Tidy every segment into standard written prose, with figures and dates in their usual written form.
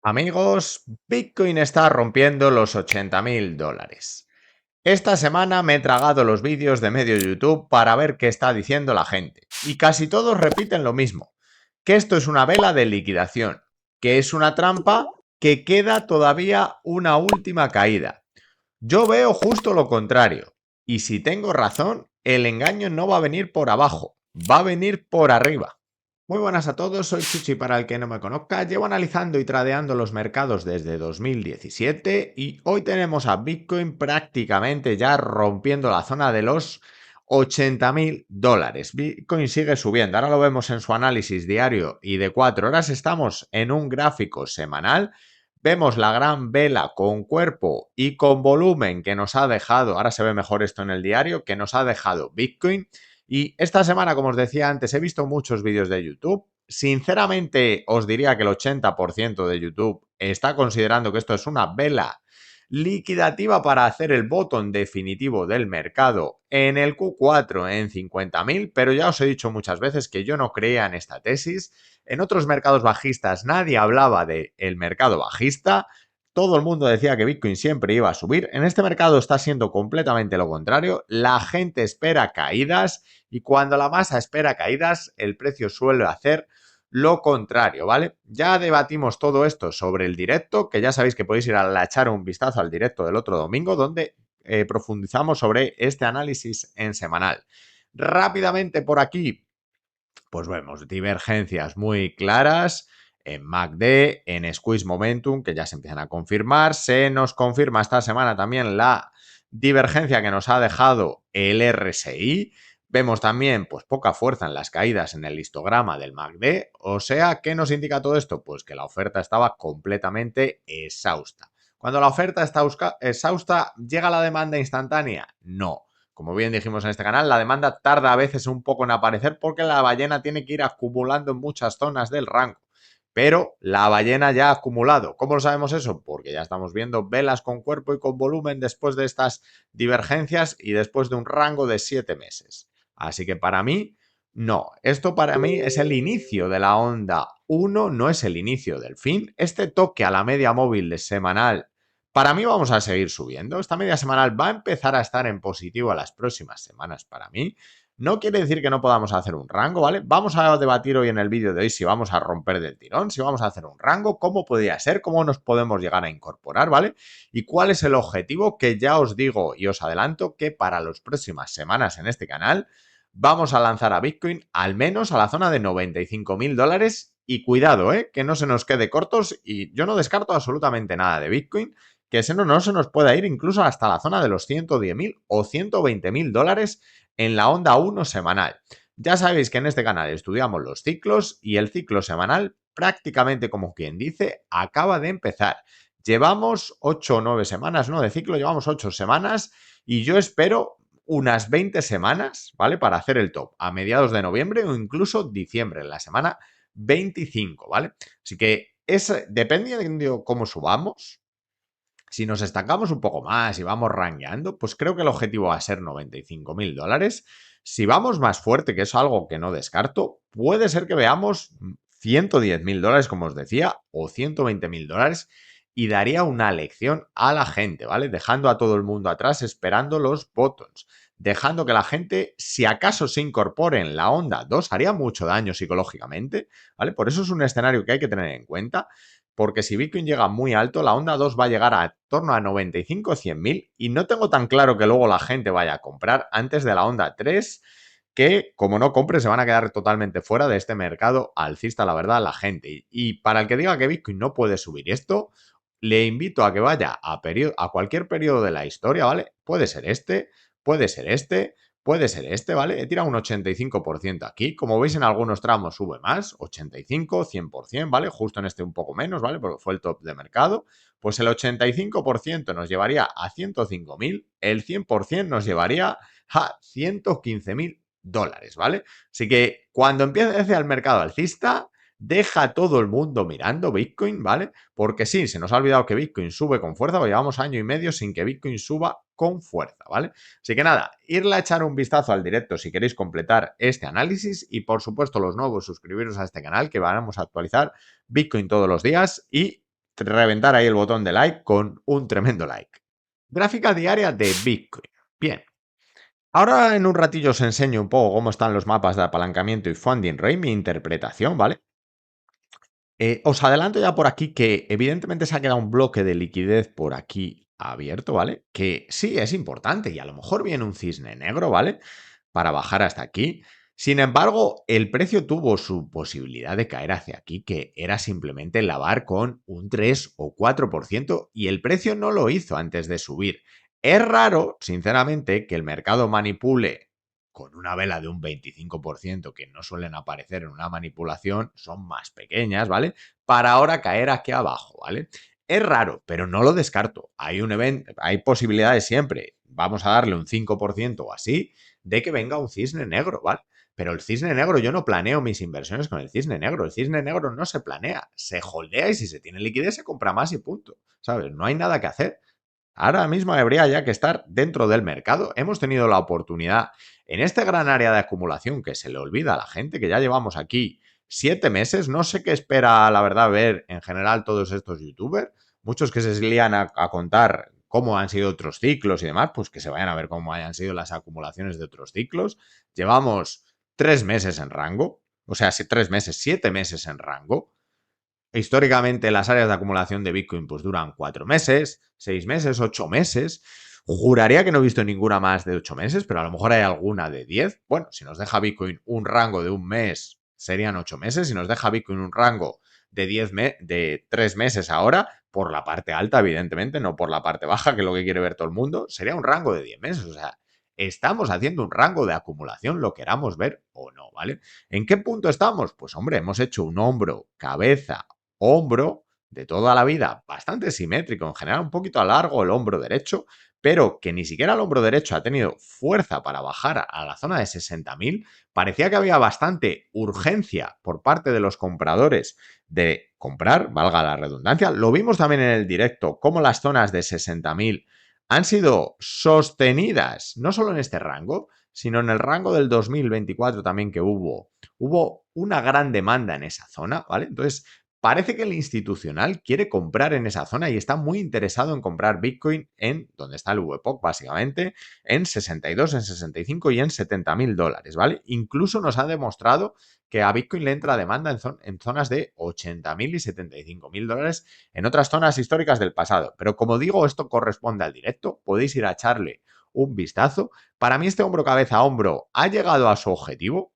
Amigos, Bitcoin está rompiendo los 80.000 dólares. Esta semana me he tragado los vídeos de medio YouTube para ver qué está diciendo la gente. Y casi todos repiten lo mismo. Que esto es una vela de liquidación. Que es una trampa. Que queda todavía una última caída. Yo veo justo lo contrario. Y si tengo razón, el engaño no va a venir por abajo. Va a venir por arriba. Muy buenas a todos, soy Chuchi para el que no me conozca, llevo analizando y tradeando los mercados desde 2017 y hoy tenemos a Bitcoin prácticamente ya rompiendo la zona de los 80.000 dólares. Bitcoin sigue subiendo, ahora lo vemos en su análisis diario y de 4 horas estamos en un gráfico semanal. Vemos la gran vela con cuerpo y con volumen que nos ha dejado, ahora se ve mejor esto en el diario, que nos ha dejado Bitcoin. Y esta semana, como os decía antes, he visto muchos vídeos de YouTube. Sinceramente, os diría que el 80% de YouTube está considerando que esto es una vela liquidativa para hacer el bottom definitivo del mercado en el Q4 en 50.000, pero ya os he dicho muchas veces que yo no creía en esta tesis. En otros mercados bajistas nadie hablaba del mercado bajista, todo el mundo decía que Bitcoin siempre iba a subir. En este mercado está siendo completamente lo contrario. La gente espera caídas y cuando la masa espera caídas, el precio suele hacer lo contrario, ¿vale? Ya debatimos todo esto sobre el directo, que ya sabéis que podéis ir a echar un vistazo al directo del otro domingo, donde profundizamos sobre este análisis en semanal. Rápidamente por aquí, pues vemos divergencias muy claras en MACD, en Squeeze Momentum, que ya se empiezan a confirmar. Se nos confirma esta semana también la divergencia que nos ha dejado el RSI. Vemos también pues poca fuerza en las caídas en el histograma del MACD. O sea, ¿qué nos indica todo esto? Pues que la oferta estaba completamente exhausta. Cuando la oferta está exhausta, ¿llega la demanda instantánea? No. Como bien dijimos en este canal, la demanda tarda a veces un poco en aparecer porque la ballena tiene que ir acumulando en muchas zonas del rango. Pero la ballena ya ha acumulado. ¿Cómo lo sabemos eso? Porque ya estamos viendo velas con cuerpo y con volumen después de estas divergencias y después de un rango de 7 meses. Así que para mí, no. Esto para mí es el inicio de la onda 1, no es el inicio del fin. Este toque a la media móvil de semanal, para mí vamos a seguir subiendo. Esta media semanal va a empezar a estar en positivo a las próximas semanas para mí. No quiere decir que no podamos hacer un rango, ¿vale? Vamos a debatir hoy en el vídeo de hoy si vamos a romper del tirón, si vamos a hacer un rango, cómo podría ser, cómo nos podemos llegar a incorporar, ¿vale? Y cuál es el objetivo que ya os digo y os adelanto que para las próximas semanas en este canal vamos a lanzar a Bitcoin al menos a la zona de 95.000 dólares y cuidado, que no se nos quede cortos y yo no descarto absolutamente nada de Bitcoin, que ese no se nos pueda ir incluso hasta la zona de los 110.000 o 120.000 dólares en la onda 1 semanal. Ya sabéis que en este canal estudiamos los ciclos y el ciclo semanal prácticamente como quien dice acaba de empezar. Llevamos 8 o 9 semanas, ¿no? De ciclo llevamos 8 semanas y yo espero unas 20 semanas, ¿vale? Para hacer el top a mediados de noviembre o incluso diciembre, en la semana 25, ¿vale? Así que dependiendo de cómo subamos, si nos estancamos un poco más y vamos rangueando, pues creo que el objetivo va a ser 95.000 dólares. Si vamos más fuerte, que es algo que no descarto, puede ser que veamos 110.000 dólares, como os decía, o 120.000 dólares y daría una lección a la gente, ¿vale? Dejando a todo el mundo atrás esperando los bottoms, dejando que la gente, si acaso se incorpore en la onda 2, haría mucho daño psicológicamente, ¿vale? Por eso es un escenario que hay que tener en cuenta. Porque si Bitcoin llega muy alto, la onda 2 va a llegar a torno a 95 o 100.000 y no tengo tan claro que luego la gente vaya a comprar antes de la onda 3, que como no compre se van a quedar totalmente fuera de este mercado alcista, la verdad, la gente. Y para el que diga que Bitcoin no puede subir esto, le invito a que vaya a cualquier periodo de la historia, ¿vale? Puede ser este, puede ser este, puede ser este, ¿vale? He tirado un 85% aquí. Como veis, en algunos tramos sube más, 85, 100%, ¿vale? Justo en este un poco menos, ¿vale? Porque fue el top de mercado. Pues el 85% nos llevaría a 105.000, el 100% nos llevaría a 115.000 dólares, ¿vale? Así que cuando empiece el mercado alcista, deja a todo el mundo mirando Bitcoin, ¿vale? Porque sí, se nos ha olvidado que Bitcoin sube con fuerza, porque llevamos año y medio sin que Bitcoin suba con fuerza, ¿vale? Así que nada, irle a echar un vistazo al directo si queréis completar este análisis y por supuesto los nuevos suscribiros a este canal que vamos a actualizar Bitcoin todos los días y reventar ahí el botón de like con un tremendo like. Gráfica diaria de Bitcoin. Bien. Ahora en un ratillo os enseño un poco cómo están los mapas de apalancamiento y funding rate, mi interpretación, ¿vale? Os adelanto ya por aquí que evidentemente se ha quedado un bloque de liquidez por aquí abierto, ¿vale? Que sí es importante y a lo mejor viene un cisne negro, ¿vale? Para bajar hasta aquí. Sin embargo, el precio tuvo su posibilidad de caer hacia aquí, que era simplemente lavar con un 3 o 4% y el precio no lo hizo antes de subir. Es raro, sinceramente, que el mercado manipule con una vela de un 25% que no suelen aparecer en una manipulación, son más pequeñas, ¿vale? Para ahora caer aquí abajo, ¿vale? Es raro, pero no lo descarto. Hay un evento, hay posibilidades siempre. Vamos a darle un 5% o así de que venga un cisne negro, ¿vale? Pero el cisne negro, yo no planeo mis inversiones con el cisne negro. El cisne negro no se planea, se holdea y si se tiene liquidez se compra más y punto. ¿Sabes? No hay nada que hacer. Ahora mismo habría ya que estar dentro del mercado. Hemos tenido la oportunidad en este gran área de acumulación que se le olvida a la gente, que ya llevamos aquí 7 meses. No sé qué espera, la verdad, ver en general todos estos youtubers. Muchos que se lían a contar cómo han sido otros ciclos y demás, pues que se vayan a ver cómo hayan sido las acumulaciones de otros ciclos. Llevamos 3 meses en rango, o sea, 3 meses, 7 meses en rango. Históricamente las áreas de acumulación de Bitcoin pues duran 4 meses, 6 meses, 8 meses. Juraría que no he visto ninguna más de 8 meses, pero a lo mejor hay alguna de 10. Bueno, si nos deja Bitcoin un rango de un mes, serían 8 meses. Si nos deja Bitcoin un rango de, de 3 meses ahora, por la parte alta, evidentemente, no por la parte baja, que es lo que quiere ver todo el mundo, sería un rango de 10 meses. O sea, estamos haciendo un rango de acumulación, lo queramos ver o no, ¿vale? ¿En qué punto estamos? Pues hombre, hemos hecho un hombro, cabeza, hombro de toda la vida, bastante simétrico, en general un poquito a largo el hombro derecho, pero que ni siquiera el hombro derecho ha tenido fuerza para bajar a la zona de 60.000, parecía que había bastante urgencia por parte de los compradores de comprar, valga la redundancia. Lo vimos también en el directo, cómo las zonas de 60.000 han sido sostenidas, no solo en este rango, sino en el rango del 2024 también que hubo una gran demanda en esa zona, ¿vale? Entonces, parece que el institucional quiere comprar en esa zona y está muy interesado en comprar Bitcoin en, donde está el VPOC básicamente, en 62, en 65 y en 70.000 dólares, ¿vale? Incluso nos ha demostrado que a Bitcoin le entra demanda en zonas de 80.000 y 75.000 dólares en otras zonas históricas del pasado. Pero como digo, esto corresponde al directo, podéis ir a echarle un vistazo. Para mí este hombro cabeza a hombro ha llegado a su objetivo.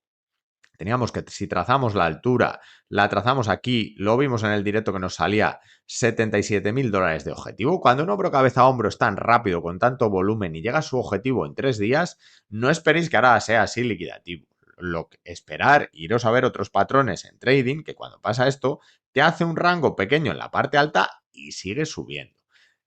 Teníamos que, si trazamos la altura, la trazamos aquí, lo vimos en el directo que nos salía 77.000 dólares de objetivo. Cuando un hombro cabeza a hombro es tan rápido, con tanto volumen y llega a su objetivo en 3 días, no esperéis que ahora sea así liquidativo. Lo que esperar, iros a ver otros patrones en trading, que cuando pasa esto, te hace un rango pequeño en la parte alta y sigue subiendo.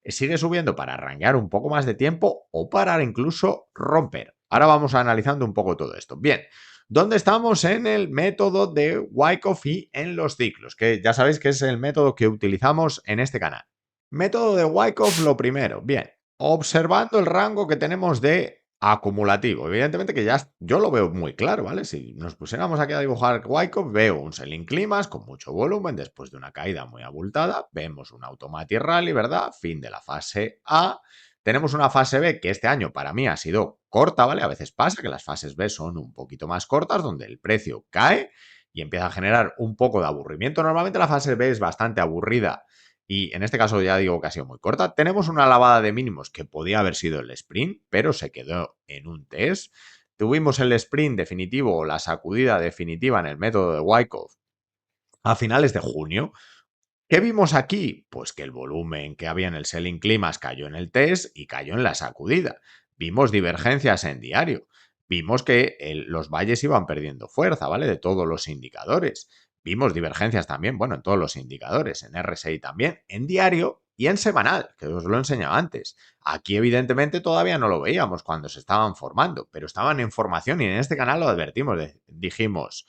Sigue subiendo para ranguear un poco más de tiempo o para incluso romper. Ahora vamos analizando un poco todo esto. Bien, ¿dónde estamos en el método de Wyckoff y en los ciclos? Que ya sabéis que es el método que utilizamos en este canal. Método de Wyckoff, lo primero. Bien, observando el rango que tenemos de acumulativo. Evidentemente que ya yo lo veo muy claro, ¿vale? Si nos pusiéramos aquí a dibujar Wyckoff, veo un selling climax con mucho volumen después de una caída muy abultada. Vemos un automatic rally, ¿verdad? Fin de la fase A. Tenemos una fase B que este año para mí ha sido corta, ¿vale? A veces pasa que las fases B son un poquito más cortas, donde el precio cae y empieza a generar un poco de aburrimiento. Normalmente la fase B es bastante aburrida y en este caso ya digo que ha sido muy corta. Tenemos una lavada de mínimos que podía haber sido el sprint, pero se quedó en un test. Tuvimos el sprint definitivo o la sacudida definitiva en el método de Wyckoff a finales de junio. ¿Qué vimos aquí? Pues que el volumen que había en el selling climax cayó en el test y cayó en la sacudida. Vimos divergencias en diario. Vimos que los valles iban perdiendo fuerza, ¿vale? De todos los indicadores. Vimos divergencias también, bueno, en todos los indicadores, en RSI también, en diario y en semanal, que os lo he enseñado antes. Aquí evidentemente todavía no lo veíamos cuando se estaban formando, pero estaban en formación y en este canal lo advertimos. Dijimos,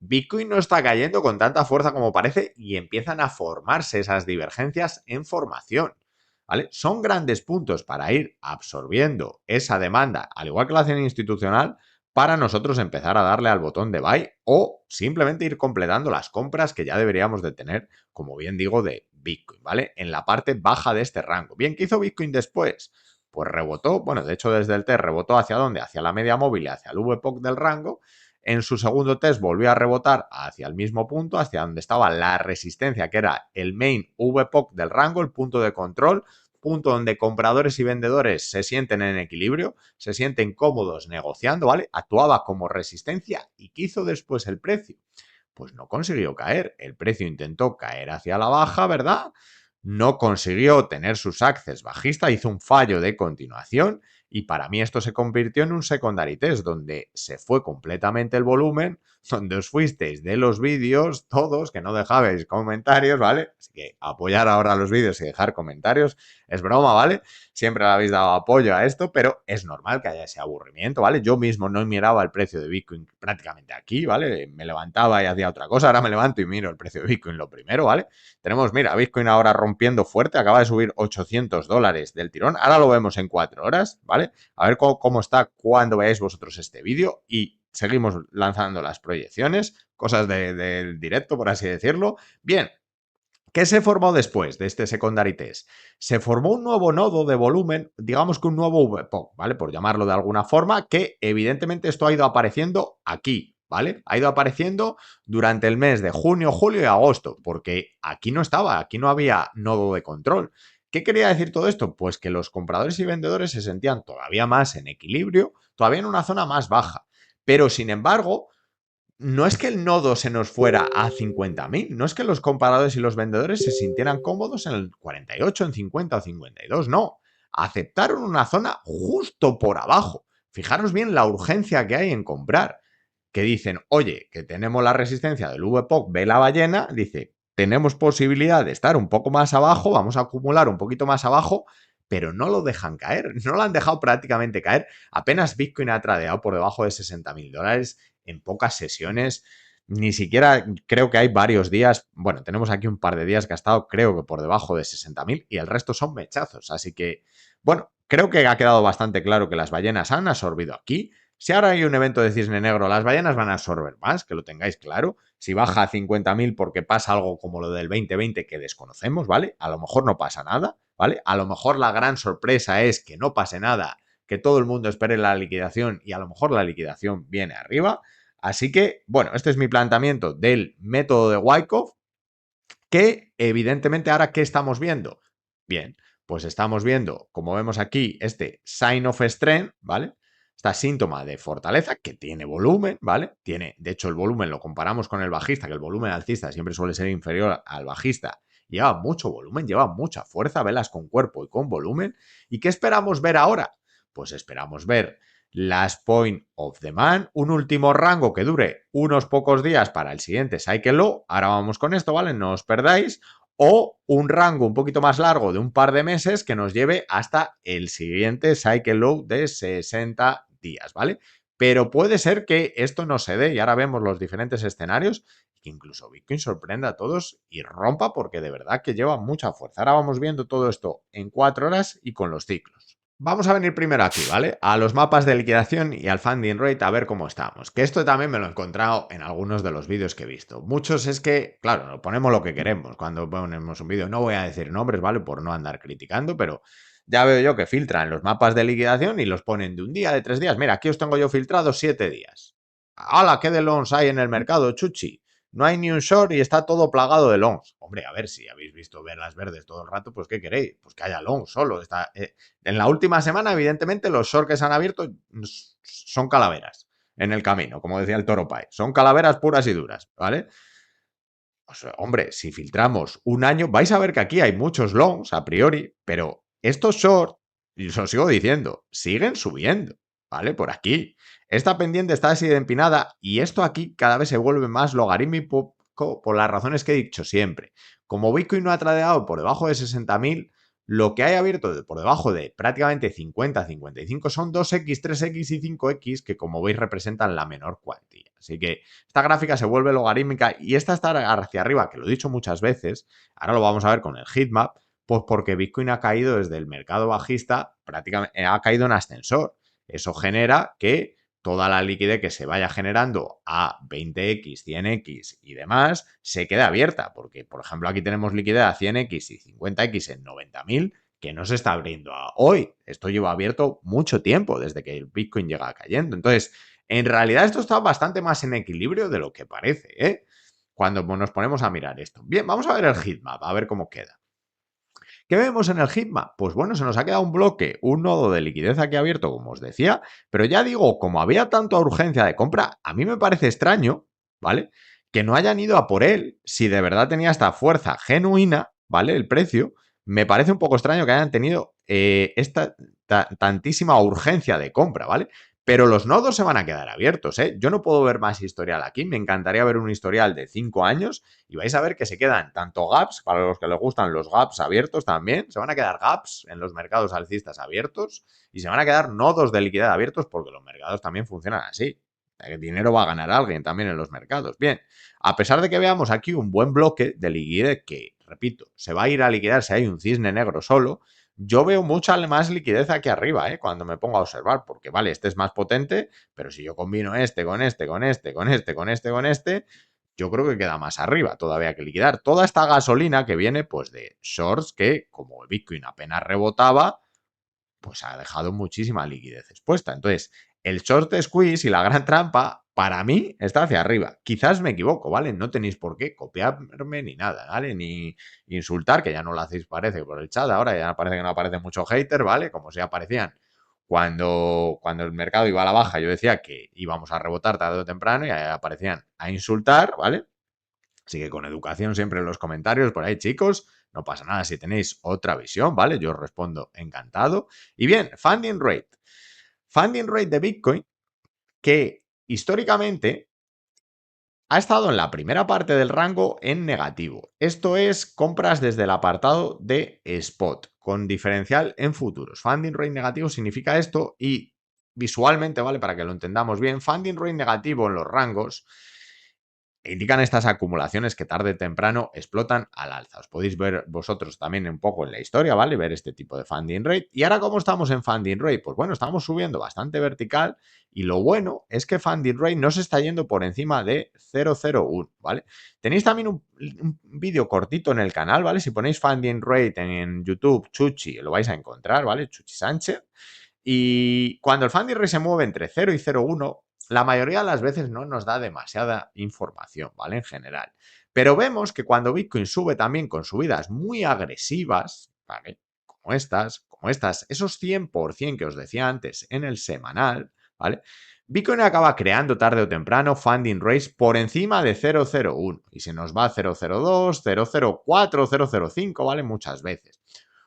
Bitcoin no está cayendo con tanta fuerza como parece y empiezan a formarse esas divergencias en formación, ¿vale? Son grandes puntos para ir absorbiendo esa demanda, al igual que la hacen institucional, para nosotros empezar a darle al botón de buy o simplemente ir completando las compras que ya deberíamos de tener, como bien digo, de Bitcoin, ¿vale? En la parte baja de este rango. Bien, ¿qué hizo Bitcoin después? Pues rebotó, bueno, de hecho desde el test rebotó ¿hacia dónde? Hacia la media móvil y hacia el VPOC del rango. En su segundo test volvió a rebotar hacia el mismo punto, hacia donde estaba la resistencia, que era el main VPOC del rango, el punto de control, punto donde compradores y vendedores se sienten en equilibrio, se sienten cómodos negociando, ¿vale? Actuaba como resistencia. ¿Y qué hizo después el precio? Pues no consiguió caer. El precio intentó caer hacia la baja, ¿verdad? No consiguió tener sus access bajista, hizo un fallo de continuación y para mí esto se convirtió en un secondary test donde se fue completamente el volumen, donde os fuisteis de los vídeos todos, que no dejabais comentarios, ¿vale? Así que apoyar ahora los vídeos y dejar comentarios es broma, ¿vale? Siempre le habéis dado apoyo a esto, pero es normal que haya ese aburrimiento, ¿vale? Yo mismo no miraba el precio de Bitcoin prácticamente aquí, ¿vale? Me levantaba y hacía otra cosa, ahora me levanto y miro el precio de Bitcoin lo primero, ¿vale? Tenemos, mira, Bitcoin ahora rompiendo fuerte, acaba de subir $800 del tirón, ahora lo vemos en 4 horas, ¿vale? A ver cómo está cuando veáis vosotros este vídeo y seguimos lanzando las proyecciones, cosas del directo, por así decirlo. Bien, ¿qué se formó después de este secondary test? Se formó un nuevo nodo de volumen, digamos que un nuevo VPOC, ¿vale? Por llamarlo de alguna forma, que evidentemente esto ha ido apareciendo aquí, ¿vale? Ha ido apareciendo durante el mes de junio, julio y agosto, porque aquí no estaba, aquí no había nodo de control. ¿Qué quería decir todo esto? Pues que los compradores y vendedores se sentían todavía más en equilibrio, todavía en una zona más baja. Pero sin embargo, no es que el nodo se nos fuera a 50.000, no es que los compradores y los vendedores se sintieran cómodos en el 48, en 50 o 52, no. Aceptaron una zona justo por abajo. Fijaros bien la urgencia que hay en comprar. Que dicen, oye, que tenemos la resistencia del VPOC, ve la ballena, dice, tenemos posibilidad de estar un poco más abajo, vamos a acumular un poquito más abajo, pero no lo dejan caer, no lo han dejado prácticamente caer. Apenas Bitcoin ha tradeado por debajo de $60.000 en pocas sesiones. Ni siquiera creo que hay varios días, bueno, tenemos aquí un par de días que ha estado creo que por debajo de 60.000 y el resto son mechazos. Así que, bueno, creo que ha quedado bastante claro que las ballenas han absorbido aquí. Si ahora hay un evento de cisne negro, las ballenas van a absorber más, que lo tengáis claro. Si baja a 50.000 porque pasa algo como lo del 2020 que desconocemos, ¿vale? A lo mejor no pasa nada, ¿vale? A lo mejor la gran sorpresa es que no pase nada, que todo el mundo espere la liquidación y a lo mejor la liquidación viene arriba. Así que, bueno, este es mi planteamiento del método de Wyckoff, que evidentemente ahora, ¿qué estamos viendo? Bien, pues estamos viendo, como vemos aquí, este sign of strength, ¿vale? Esta síntoma de fortaleza que tiene volumen, ¿vale? Tiene, de hecho, el volumen lo comparamos con el bajista, que el volumen alcista siempre suele ser inferior al bajista. Lleva mucho volumen, lleva mucha fuerza, velas con cuerpo y con volumen. ¿Y qué esperamos ver ahora? Pues esperamos ver last point of demand, un último rango que dure unos pocos días para el siguiente cycle low. Ahora vamos con esto, ¿vale? No os perdáis. O un rango un poquito más largo de un par de meses que nos lleve hasta el siguiente cycle low de 60 días, ¿vale? Pero puede ser que esto no se dé y ahora vemos los diferentes escenarios y que incluso Bitcoin sorprenda a todos y rompa porque de verdad que lleva mucha fuerza. Ahora vamos viendo todo esto en 4 horas y con los ciclos. Vamos a venir primero aquí, ¿vale? A los mapas de liquidación y al funding rate a ver cómo estamos. Que esto también me lo he encontrado en algunos de los vídeos que he visto. Muchos es que, claro, ponemos lo que queremos cuando ponemos un vídeo. No voy a decir nombres, ¿vale? Por no andar criticando, pero ya veo yo que filtran los mapas de liquidación y los ponen de un día, de 3 días. Mira, aquí os tengo yo filtrados 7 días. ¡Hala! ¿Qué de longs hay en el mercado, chuchi? No hay ni un short y está todo plagado de longs. Hombre, a ver, si habéis visto velas verdes todo el rato, pues ¿qué queréis? Pues que haya longs solo. En la última semana, evidentemente, los shorts que se han abierto son calaveras en el camino, como decía el Toro Pai. Son calaveras puras y duras, ¿vale? O sea, hombre, si filtramos un año, vais a ver que aquí hay muchos longs a priori, pero estos shorts, y os lo sigo diciendo, siguen subiendo, ¿vale? Por aquí. Esta pendiente está así de empinada y esto aquí cada vez se vuelve más logarítmico por las razones que he dicho siempre. Como Bitcoin no ha tradeado por debajo de 60.000, lo que hay abierto por debajo de prácticamente 50, 55 son 2x, 3x y 5x que como veis representan la menor cuantía. Así que esta gráfica se vuelve logarítmica y esta está hacia arriba, que lo he dicho muchas veces, ahora lo vamos a ver con el heatmap, pues porque Bitcoin ha caído desde el mercado bajista, prácticamente ha caído en ascensor. Eso genera que toda la liquidez que se vaya generando a 20x, 100x y demás se quede abierta, porque por ejemplo aquí tenemos liquidez a 100x y 50x en 90.000 que no se está abriendo hoy. Esto lleva abierto mucho tiempo desde que el Bitcoin llega cayendo. Entonces, en realidad esto está bastante más en equilibrio de lo que parece, ¿eh? Cuando nos ponemos a mirar esto. Bien, vamos a ver el heatmap, a ver cómo queda. ¿Qué vemos en el heatmap? Pues bueno, se nos ha quedado un bloque, un nodo de liquidez aquí abierto, como os decía, pero ya digo, como había tanta urgencia de compra, a mí me parece extraño, ¿vale? Que no hayan ido a por él si de verdad tenía esta fuerza genuina, ¿vale? El precio, me parece un poco extraño que hayan tenido esta tantísima urgencia de compra, ¿vale? Pero los nodos se van a quedar abiertos, ¿eh? Yo no puedo ver más historial aquí, me encantaría ver un historial de 5 años y vais a ver que se quedan tanto gaps, para los que les gustan los gaps abiertos también, se van a quedar gaps en los mercados alcistas abiertos y se van a quedar nodos de liquidez abiertos porque los mercados también funcionan así. El dinero va a ganar alguien también en los mercados. Bien, a pesar de que veamos aquí un buen bloque de liquidez que, repito, se va a ir a liquidar si hay un cisne negro solo, yo veo mucha más liquidez aquí arriba, cuando me pongo a observar, porque vale, este es más potente, pero si yo combino este con este, con este, con este, con este, con este, yo creo que queda más arriba todavía que liquidar. Toda esta gasolina que viene pues de shorts que, como el Bitcoin apenas rebotaba, pues ha dejado muchísima liquidez expuesta. Entonces, el short squeeze y la gran trampa, para mí, está hacia arriba. Quizás me equivoco, ¿vale? No tenéis por qué copiarme ni nada, ¿vale? Ni insultar, que ya no lo hacéis, parece, por el chat. Ahora ya parece que no aparece mucho hater, ¿vale? Como si aparecían cuando el mercado iba a la baja. Yo decía que íbamos a rebotar tarde o temprano y aparecían a insultar, ¿vale? Así que con educación siempre en los comentarios por ahí, chicos. No pasa nada si tenéis otra visión, ¿vale? Yo os respondo encantado. Y bien, funding rate. Funding rate de Bitcoin que históricamente ha estado en la primera parte del rango en negativo. Esto es compras desde el apartado de spot, con diferencial en futuros. Funding rate negativo significa esto y visualmente, ¿vale? Para que lo entendamos bien, funding rate negativo en los rangos indican estas acumulaciones que tarde o temprano explotan al alza. Os podéis ver vosotros también un poco en la historia, ¿vale? Ver este tipo de funding rate. ¿Y ahora cómo estamos en funding rate? Pues bueno, estamos subiendo bastante vertical y lo bueno es que funding rate no se está yendo por encima de 0,01, ¿vale? Tenéis también un vídeo cortito en el canal, ¿vale? Si ponéis funding rate en YouTube, Chuchi, lo vais a encontrar, ¿vale? Chuchi Sánchez. Y cuando el funding rate se mueve entre 0 y 0,1, la mayoría de las veces no nos da demasiada información, ¿vale? En general. Pero vemos que cuando Bitcoin sube también con subidas muy agresivas, ¿vale? Como estas, esos 100% que os decía antes en el semanal, ¿vale? Bitcoin acaba creando tarde o temprano funding rates por encima de 0,01 y se nos va a 0,02, 0,04, 0,05, ¿vale? Muchas veces,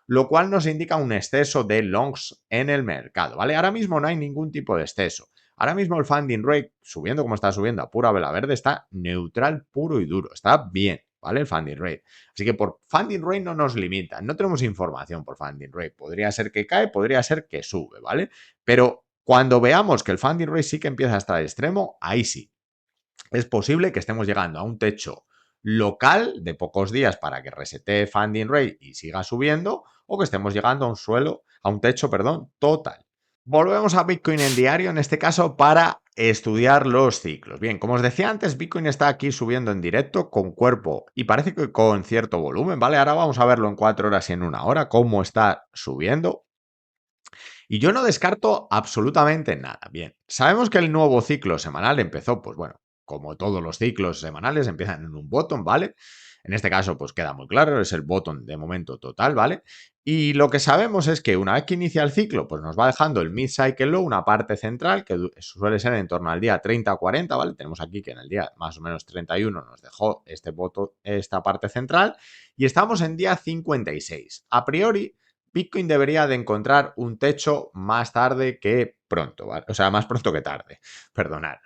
lo cual nos indica un exceso de longs en el mercado, ¿vale? Ahora mismo no hay ningún tipo de exceso. Ahora mismo el funding rate, subiendo como está subiendo a pura vela verde, está neutral, puro y duro. Está bien, ¿vale? El funding rate. Así que por funding rate no nos limita. No tenemos información por funding rate. Podría ser que cae, podría ser que sube, ¿vale? Pero cuando veamos que el funding rate sí que empieza a estar extremo, ahí sí. Es posible que estemos llegando a un techo local de pocos días para que resetee funding rate y siga subiendo, o que estemos llegando a un techo, perdón, total. Volvemos a Bitcoin en diario, en este caso para estudiar los ciclos. Bien, como os decía antes, Bitcoin está aquí subiendo en directo con cuerpo y parece que con cierto volumen, ¿vale? Ahora vamos a verlo en 4 horas y en 1 hora, cómo está subiendo. Y yo no descarto absolutamente nada. Bien, sabemos que el nuevo ciclo semanal empezó, pues bueno, como todos los ciclos semanales, empiezan en un bottom, ¿vale? En este caso, pues queda muy claro, es el bottom de momento total, ¿vale? Y lo que sabemos es que una vez que inicia el ciclo, pues nos va dejando el mid-cycle low, una parte central, que suele ser en torno al día 30 o 40, ¿vale? Tenemos aquí que en el día más o menos 31 nos dejó esta parte central, y estamos en día 56. A priori, Bitcoin debería de encontrar un techo más tarde que pronto, ¿vale? O sea, más pronto que tarde, perdonad.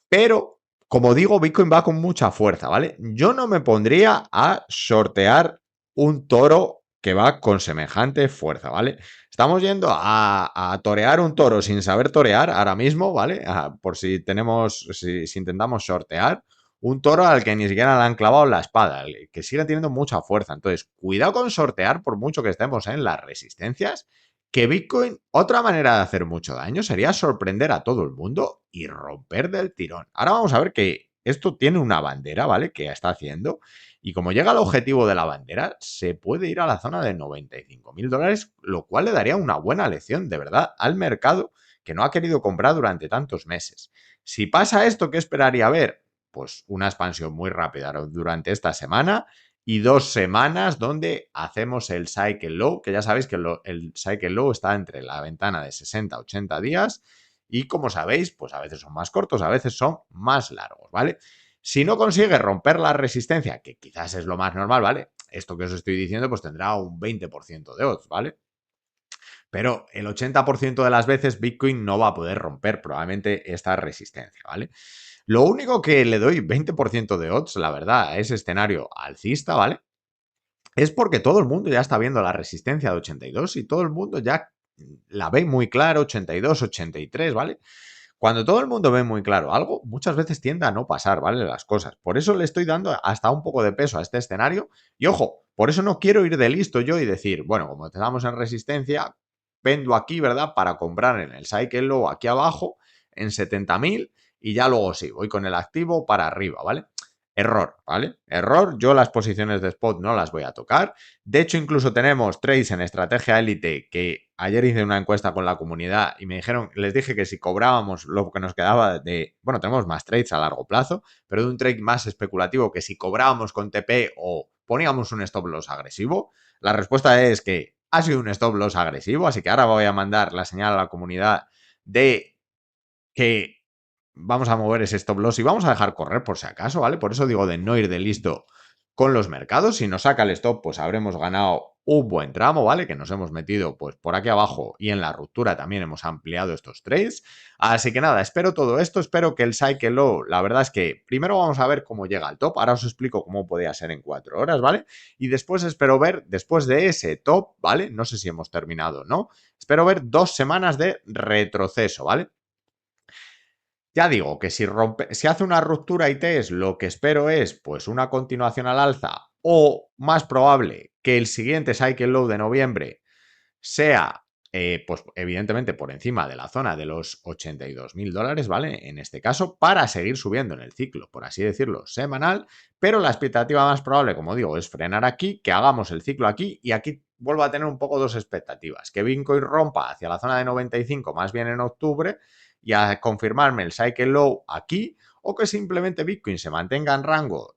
Pero, como digo, Bitcoin va con mucha fuerza, ¿vale? Yo no me pondría a sortear un toro que va con semejante fuerza, ¿vale? Estamos yendo a torear un toro sin saber torear ahora mismo, ¿vale? Por si si intentamos sortear un toro al que ni siquiera le han clavado la espada, que sigue teniendo mucha fuerza. Entonces, cuidado con sortear por mucho que estemos en las resistencias, que Bitcoin, otra manera de hacer mucho daño sería sorprender a todo el mundo y romper del tirón. Ahora vamos a ver que esto tiene una bandera, ¿vale? Que está haciendo. Y como llega al objetivo de la bandera, se puede ir a la zona de 95.000 dólares, lo cual le daría una buena lección, de verdad, al mercado que no ha querido comprar durante tantos meses. Si pasa esto, ¿qué esperaría ver? Pues una expansión muy rápida durante esta semana y 2 semanas donde hacemos el cycle low, que ya sabéis que el cycle low está entre la ventana de 60 a 80 días y como sabéis, pues a veces son más cortos, a veces son más largos, ¿vale? Si no consigue romper la resistencia, que quizás es lo más normal, ¿vale? Esto que os estoy diciendo pues tendrá un 20% de odds, ¿vale? Pero el 80% de las veces Bitcoin no va a poder romper probablemente esta resistencia, ¿vale? Lo único que le doy 20% de odds, la verdad, a ese escenario alcista, ¿vale? Es porque todo el mundo ya está viendo la resistencia de 82 y todo el mundo ya la ve muy claro, 82, 83, ¿vale? Cuando todo el mundo ve muy claro algo, muchas veces tiende a no pasar, ¿vale? Las cosas. Por eso le estoy dando hasta un poco de peso a este escenario. Y ojo, por eso no quiero ir de listo yo y decir, bueno, como estamos en resistencia, vendo aquí, ¿verdad? Para comprar en el cycle low aquí abajo en 70.000 y ya luego sí, voy con el activo para arriba, ¿vale? Error, ¿vale? Error, yo las posiciones de spot no las voy a tocar. De hecho, incluso tenemos trades en estrategia élite que ayer hice una encuesta con la comunidad y me dijeron, les dije que si cobrábamos lo que nos quedaba de, bueno, tenemos más trades a largo plazo, pero de un trade más especulativo que si cobrábamos con TP o poníamos un stop loss agresivo, la respuesta es que ha sido un stop loss agresivo, así que ahora voy a mandar la señal a la comunidad de que vamos a mover ese stop loss y vamos a dejar correr por si acaso, ¿vale? Por eso digo de no ir de listo con los mercados. Si nos saca el stop, pues habremos ganado un buen tramo, ¿vale? Que nos hemos metido pues por aquí abajo y en la ruptura también hemos ampliado estos trades. Así que nada, espero todo esto, espero que el cycle low, la verdad es que primero vamos a ver cómo llega al top, ahora os explico cómo podía ser en 4 horas, ¿vale? Y después espero ver, después de ese top, ¿vale? No sé si hemos terminado o no, espero ver 2 semanas de retroceso, ¿vale? Ya digo que si hace una ruptura ITS, lo que espero es pues una continuación al alza o más probable que el siguiente cycle low de noviembre sea pues evidentemente por encima de la zona de los 82.000 dólares, ¿vale? En este caso, para seguir subiendo en el ciclo, por así decirlo, semanal, pero la expectativa más probable, como digo, es frenar aquí, que hagamos el ciclo aquí y aquí vuelvo a tener un poco dos expectativas, que Bitcoin rompa hacia la zona de 95 más bien en octubre y a confirmarme el cycle low aquí o que simplemente Bitcoin se mantenga en rango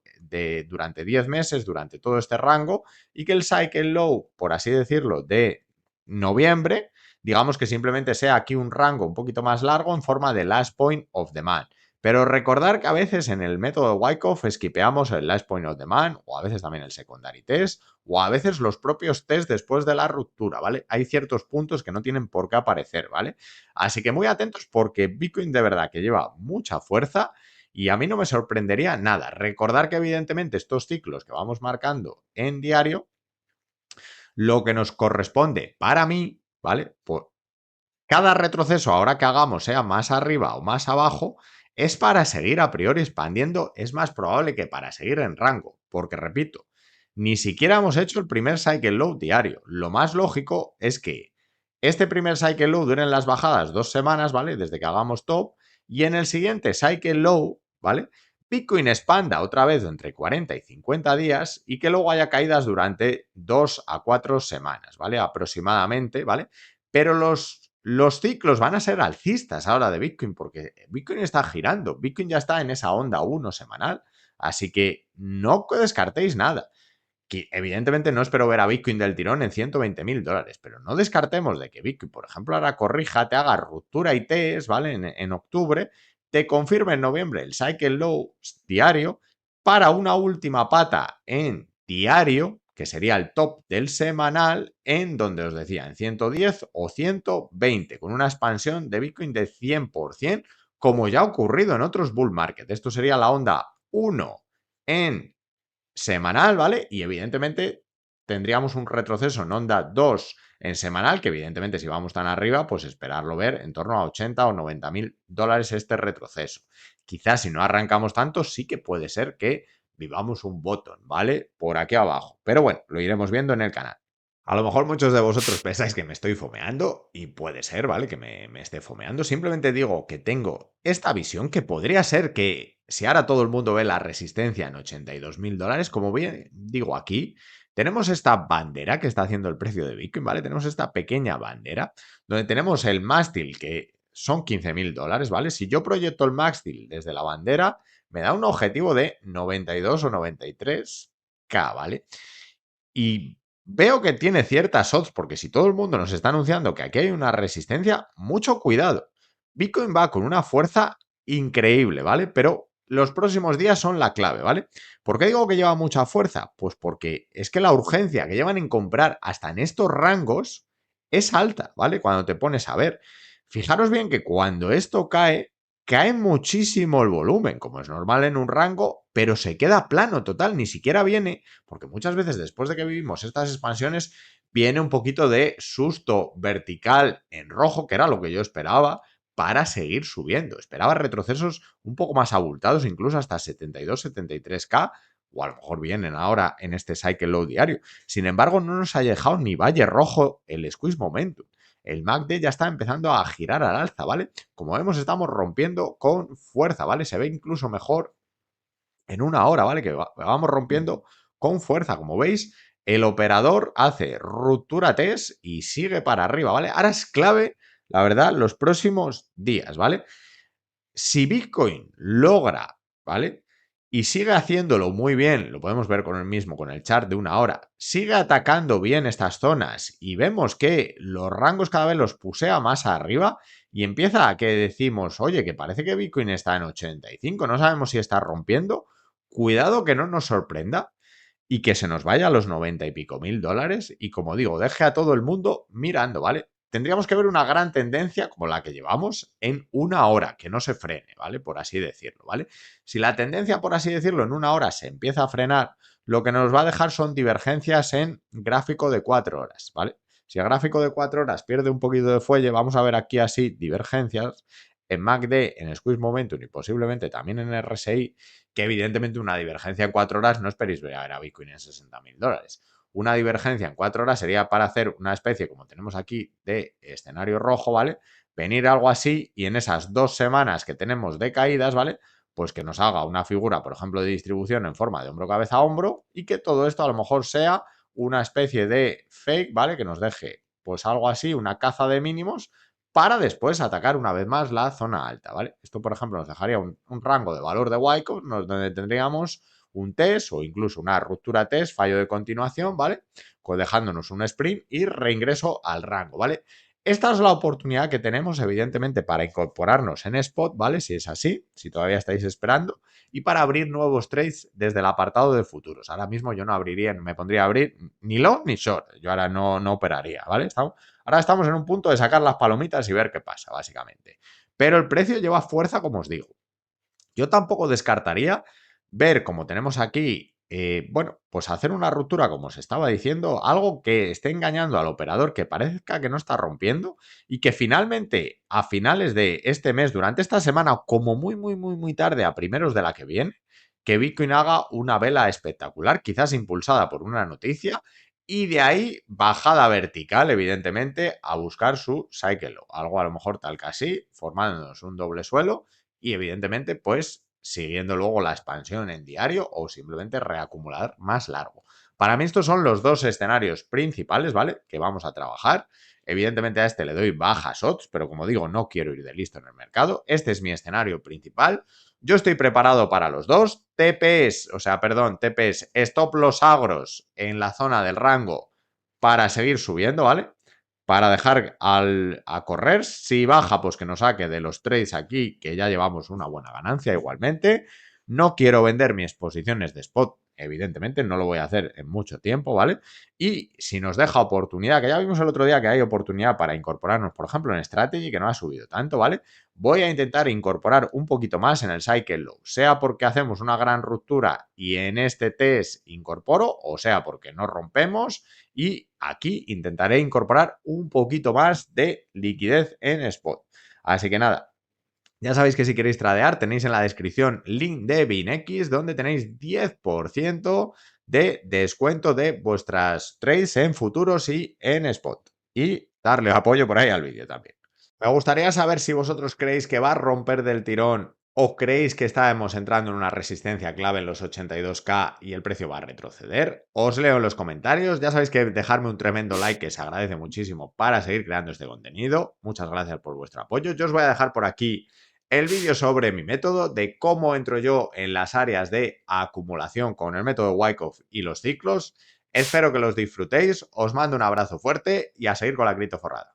durante 10 meses, durante todo este rango y que el cycle low, por así decirlo, de noviembre, digamos que simplemente sea aquí un rango un poquito más largo en forma de last point of demand. Pero recordar que a veces en el método de Wyckoff esquipeamos el last point of demand o a veces también el secondary test o a veces los propios test después de la ruptura, ¿vale? Hay ciertos puntos que no tienen por qué aparecer, ¿vale? Así que muy atentos porque Bitcoin de verdad que lleva mucha fuerza y a mí no me sorprendería nada. Recordar que evidentemente estos ciclos que vamos marcando en diario, lo que nos corresponde para mí, ¿vale? Pues cada retroceso ahora que hagamos, sea más arriba o más abajo, es para seguir a priori expandiendo, es más probable que para seguir en rango, porque repito, ni siquiera hemos hecho el primer cycle low diario. Lo más lógico es que este primer cycle low dure en las bajadas 2 semanas, ¿vale? Desde que hagamos top, y en el siguiente cycle low, ¿vale? Bitcoin expanda otra vez entre 40 y 50 días y que luego haya caídas durante 2 a 4 semanas, ¿vale? Aproximadamente, ¿vale? Pero los ciclos van a ser alcistas ahora de Bitcoin porque Bitcoin está girando. Bitcoin ya está en esa onda 1 semanal. Así que no descartéis nada. Que evidentemente no espero ver a Bitcoin del tirón en 120.000 dólares, pero no descartemos de que Bitcoin, por ejemplo, ahora corrija, te haga ruptura ITs, ¿vale? En octubre, te confirme en noviembre el cycle low diario para una última pata en diario, que sería el top del semanal, en donde os decía, en 110 o 120, con una expansión de Bitcoin de 100%, como ya ha ocurrido en otros bull market. Esto sería la onda 1 en semanal, ¿vale? Y evidentemente tendríamos un retroceso en onda 2 en semanal, que evidentemente si vamos tan arriba, pues esperarlo ver en torno a 80 o 90.000 dólares este retroceso. Quizás si no arrancamos tanto, sí que puede ser que vivamos un bottom, ¿vale? Por aquí abajo. Pero bueno, lo iremos viendo en el canal. A lo mejor muchos de vosotros pensáis que me estoy fomeando y puede ser, ¿vale? Que me esté fomeando. Simplemente digo que tengo esta visión que podría ser que si ahora todo el mundo ve la resistencia en 82.000 dólares, como bien digo aquí, tenemos esta bandera que está haciendo el precio de Bitcoin, ¿vale? Tenemos esta pequeña bandera donde tenemos el mástil que son 15.000 dólares, ¿vale? Si yo proyecto el mástil desde la bandera, me da un objetivo de 92 o 93K, ¿vale? Y veo que tiene ciertas odds, porque si todo el mundo nos está anunciando que aquí hay una resistencia, mucho cuidado. Bitcoin va con una fuerza increíble, ¿vale? Pero los próximos días son la clave, ¿vale? ¿Por qué digo que lleva mucha fuerza? Pues porque es que la urgencia que llevan en comprar hasta en estos rangos es alta, ¿vale? Cuando te pones a ver. Fijaros bien que cuando esto cae, cae muchísimo el volumen, como es normal en un rango, pero se queda plano total, ni siquiera viene, porque muchas veces después de que vivimos estas expansiones, viene un poquito de susto vertical en rojo, que era lo que yo esperaba, para seguir subiendo. Esperaba retrocesos un poco más abultados, incluso hasta 72-73K, o a lo mejor vienen ahora en este cycle low diario. Sin embargo, no nos ha dejado ni valle rojo el squeeze momentum. El MACD ya está empezando a girar al alza, ¿vale? Como vemos, estamos rompiendo con fuerza, ¿vale? Se ve incluso mejor en una hora, ¿vale? Que vamos rompiendo con fuerza. Como veis, el operador hace ruptura test y sigue para arriba, ¿vale? Ahora es clave, la verdad, los próximos días, ¿vale? Si Bitcoin logra, ¿vale? Y sigue haciéndolo muy bien, lo podemos ver con el mismo, con el chart de una hora, sigue atacando bien estas zonas y vemos que los rangos cada vez los pusea más arriba y empieza a que decimos, oye, que parece que Bitcoin está en 85, no sabemos si está rompiendo, cuidado que no nos sorprenda y que se nos vaya a los 90 y pico mil dólares y como digo, deje a todo el mundo mirando, ¿vale? Tendríamos que ver una gran tendencia como la que llevamos en una hora, que no se frene, ¿vale? Por así decirlo, ¿vale? Si la tendencia, por así decirlo, en una hora se empieza a frenar, lo que nos va a dejar son divergencias en gráfico de 4 horas, ¿vale? Si el gráfico de 4 horas pierde un poquito de fuelle, vamos a ver aquí así divergencias en MACD, en Squeeze Momentum y posiblemente también en RSI, que evidentemente una divergencia en 4 horas no esperéis ver a Bitcoin en 60.000 dólares. Una divergencia en 4 horas sería para hacer una especie, como tenemos aquí, de escenario rojo, ¿vale? Venir algo así y en esas 2 semanas que tenemos de caídas, ¿vale? Pues que nos haga una figura, por ejemplo, de distribución en forma de hombro, cabeza, hombro y que todo esto a lo mejor sea una especie de fake, ¿vale? Que nos deje, pues algo así, una caza de mínimos para después atacar una vez más la zona alta, ¿vale? Esto, por ejemplo, nos dejaría un rango de valor de Wyckoff donde tendríamos un test o incluso una ruptura test, fallo de continuación, ¿vale? Dejándonos un sprint y reingreso al rango, ¿vale? Esta es la oportunidad que tenemos, evidentemente, para incorporarnos en spot, ¿vale? Si es así, si todavía estáis esperando, y para abrir nuevos trades desde el apartado de futuros. Ahora mismo yo no abriría, me pondría a abrir ni long ni short. Yo ahora no operaría, ¿vale? Ahora estamos en un punto de sacar las palomitas y ver qué pasa, básicamente. Pero el precio lleva fuerza, como os digo. Yo tampoco descartaría ver, como tenemos aquí, bueno, pues hacer una ruptura, como os estaba diciendo, algo que esté engañando al operador, que parezca que no está rompiendo y que finalmente a finales de este mes, durante esta semana, como muy tarde, a primeros de la que viene, que Bitcoin haga una vela espectacular, quizás impulsada por una noticia, y de ahí bajada vertical, evidentemente, a buscar su cycle low. Algo a lo mejor tal que así, formándonos un doble suelo y evidentemente pues siguiendo luego la expansión en diario o simplemente reacumular más largo. Para mí estos son los dos escenarios principales, ¿vale? Que vamos a trabajar. Evidentemente a este le doy bajas odds, pero como digo, no quiero ir de listo en el mercado. Este es mi escenario principal. Yo estoy preparado para los dos. TPs, o sea, perdón, TPs, stop los agros en la zona del rango para seguir subiendo, ¿vale? Para dejar a correr. Si baja, pues que nos saque de los trades aquí, que ya llevamos una buena ganancia igualmente. No quiero vender mis posiciones de spot, evidentemente, no lo voy a hacer en mucho tiempo, ¿vale? Y si nos deja oportunidad, que ya vimos el otro día que hay oportunidad para incorporarnos, por ejemplo, en Strategy, que no ha subido tanto, ¿vale? Voy a intentar incorporar un poquito más en el Cycle Low, sea porque hacemos una gran ruptura y en este test incorporo, o sea porque no rompemos y aquí intentaré incorporar un poquito más de liquidez en spot. Así que nada, Ya sabéis que si queréis tradear tenéis en la descripción link de BinX donde tenéis 10% de descuento de vuestras trades en futuros y en spot. Y darle apoyo por ahí al vídeo también. Me gustaría saber si vosotros creéis que va a romper del tirón o creéis que estábamos entrando en una resistencia clave en los 82K y el precio va a retroceder. Os leo en los comentarios. Ya sabéis que dejarme un tremendo like que se agradece muchísimo para seguir creando este contenido. Muchas gracias por vuestro apoyo. Yo os voy a dejar por aquí el vídeo sobre mi método de cómo entro yo en las áreas de acumulación con el método Wyckoff y los ciclos. Espero que los disfrutéis. Os mando un abrazo fuerte y a seguir con la criptoforrada.